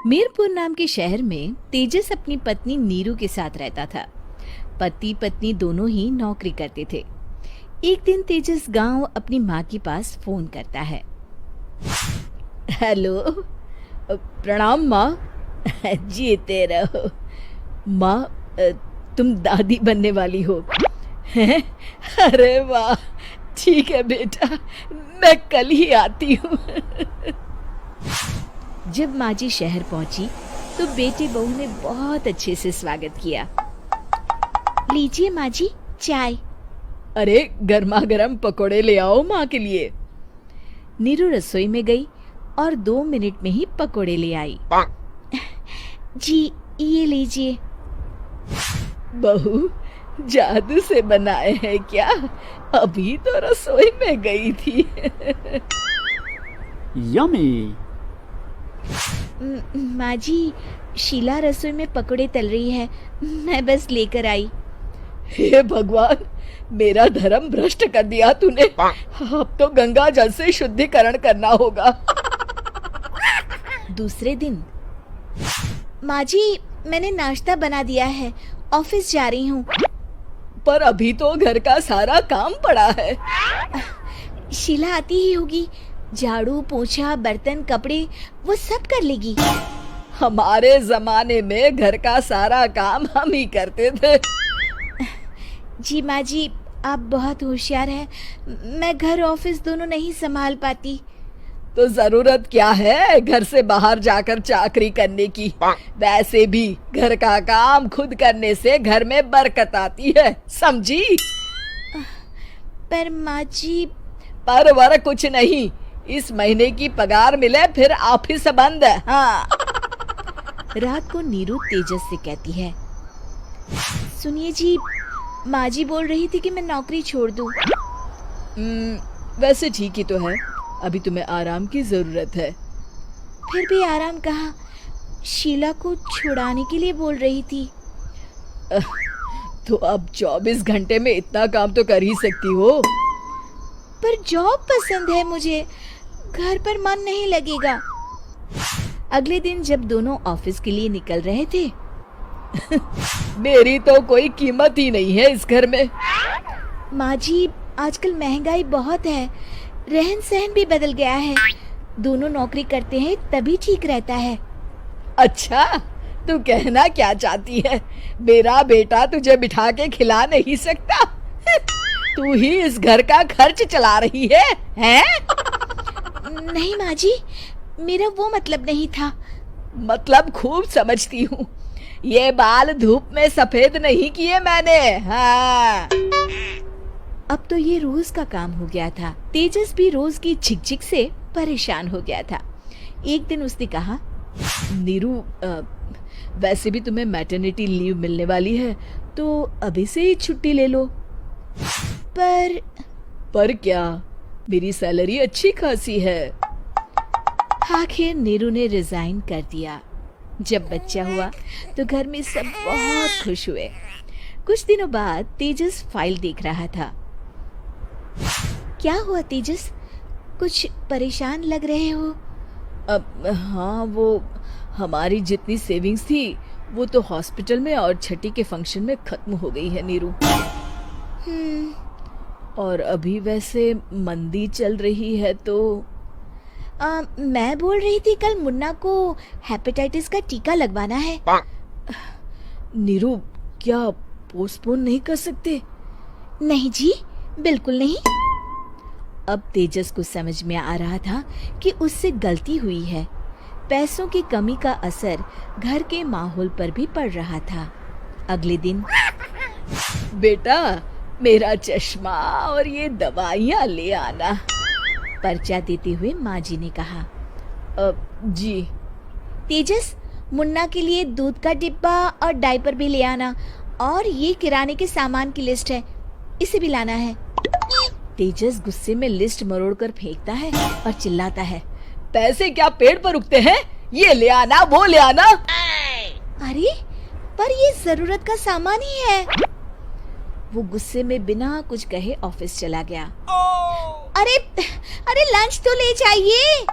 मीरपुर नाम के शहर में तेजस अपनी पत्नी नीरू के साथ रहता था। पति पत्नी दोनों ही नौकरी करते थे। एक दिन तेजस गांव अपनी माँ के पास फोन करता है। हेलो, प्रणाम माँ। जीते रहो माँ, तुम दादी बनने वाली हो। हैं? अरे वाह, ठीक है बेटा, मैं कल ही आती हूँ। जब माँ जी शहर पहुंची तो बेटे बहू ने बहुत अच्छे से स्वागत किया। लीजिए माँ जी, चाय। अरे गर्मा गर्म पकोड़े ले आओ माँ के लिए। नीरू रसोई में गई और 2 मिनट में ही पकोड़े ले आई। जी ये लीजिए। बहू जादू से बनाए हैं क्या? अभी तो रसोई में गई थी। यम्मी। माँ जी, शीला रसोई में पकोड़े तल रही है, मैं बस लेकर आई। हे भगवान, मेरा धर्म भ्रष्ट कर दिया तूने। अब तो गंगा जल से शुद्धिकरण करना होगा। दूसरे दिन, माँ जी मैंने नाश्ता बना दिया है, ऑफिस जा रही हूँ। पर अभी तो घर का सारा काम पड़ा है। शीला आती ही होगी, झाड़ू पोछा बर्तन कपड़े वो सब कर लेगी। हमारे जमाने में घर का सारा काम हम ही करते थे। जी माँ जी, आप बहुत होशियार हैं, मैं घर ऑफिस दोनों नहीं संभाल पाती। तो जरूरत क्या है घर से बाहर जाकर चाकरी करने की? वैसे भी घर का काम खुद करने से घर में बरकत आती है, समझी? पर माँ जी। पर वर कुछ नहीं, इस महीने की पगार मिले फिर ऑफिस बंद है। हाँ। रात को नीरू तेजस से कहती है, सुनिए जी, माँ जी बोल रही थी कि मैं नौकरी छोड़ दूं। वैसे ठीक ही तो है, अभी तुम्हें आराम की जरूरत है। फिर भी आराम कहाँ, शीला को छुड़ाने के लिए बोल रही थी। तो अब 24 घंटे में इतना काम तो कर ही सकती हो। पर जॉब पसंद है मुझे, घर पर मन नहीं लगेगा। अगले दिन जब दोनों ऑफिस के लिए निकल रहे थे, मेरी तो कोई कीमत ही नहीं है इस घर में। माँ जी, आजकल महंगाई बहुत है, रहन सहन भी बदल गया है, दोनों नौकरी करते हैं तभी ठीक रहता है। अच्छा, तू कहना क्या चाहती है? मेरा बेटा तुझे बिठा के खिला नहीं सकता? तू ही इस घर का खर्च चला रही है, हैं? नहीं माँ जी, मेरा वो मतलब नहीं था। मतलब खूब समझती हूँ, ये बाल धूप में सफेद नहीं किए मैंने। हाँ। अब तो ये रोज का काम हो गया था। तेजस भी रोज की झिकझिक से परेशान हो गया था। एक दिन उसने कहा, नीरू, वैसे भी तुम्हें मैटरनिटी लीव मिलने वाली है, तो अभी से ही छुट्टी ले लो। पर क्या, मेरी सैलरी अच्छी खासी है। आखिर नीरू ने रिजाइन कर दिया। जब बच्चा हुआ तो घर में सब बहुत खुश हुए। कुछ दिनों बाद तेजस फाइल देख रहा था। क्या हुआ तेजस, कुछ परेशान लग रहे हो? हाँ, वो हमारी जितनी सेविंग्स थी वो तो हॉस्पिटल में और छठी के फंक्शन में खत्म हो गई है नीरू। और अभी वैसे मंदी चल रही है तो मैं बोल रही थी कल मुन्ना को हेपेटाइटिस का टीका लगवाना है। नीरू, क्या पोस्टपोन नहीं कर सकते? नहीं जी, बिल्कुल नहीं। अब तेजस को समझ में आ रहा था कि उससे गलती हुई है। पैसों की कमी का असर घर के माहौल पर भी पड़ रहा था। अगले दिन, बेटा मेरा चश्मा और ये दवाइयाँ ले आना, पर्चा देते हुए माँ जी ने कहा। जी। तेजस, मुन्ना के लिए दूध का डिब्बा और डायपर भी ले आना, और ये किराने के सामान की लिस्ट है, इसे भी लाना है। तेजस गुस्से में लिस्ट मरोड़कर फेंकता है और चिल्लाता है, पैसे क्या पेड़ पर उगते हैं? ये ले आना, वो ले आना। अरे पर ये जरूरत का सामान ही है। वो गुस्से में बिना कुछ कहे ऑफिस चला गया। अरे अरे लंच तो ले जाइए।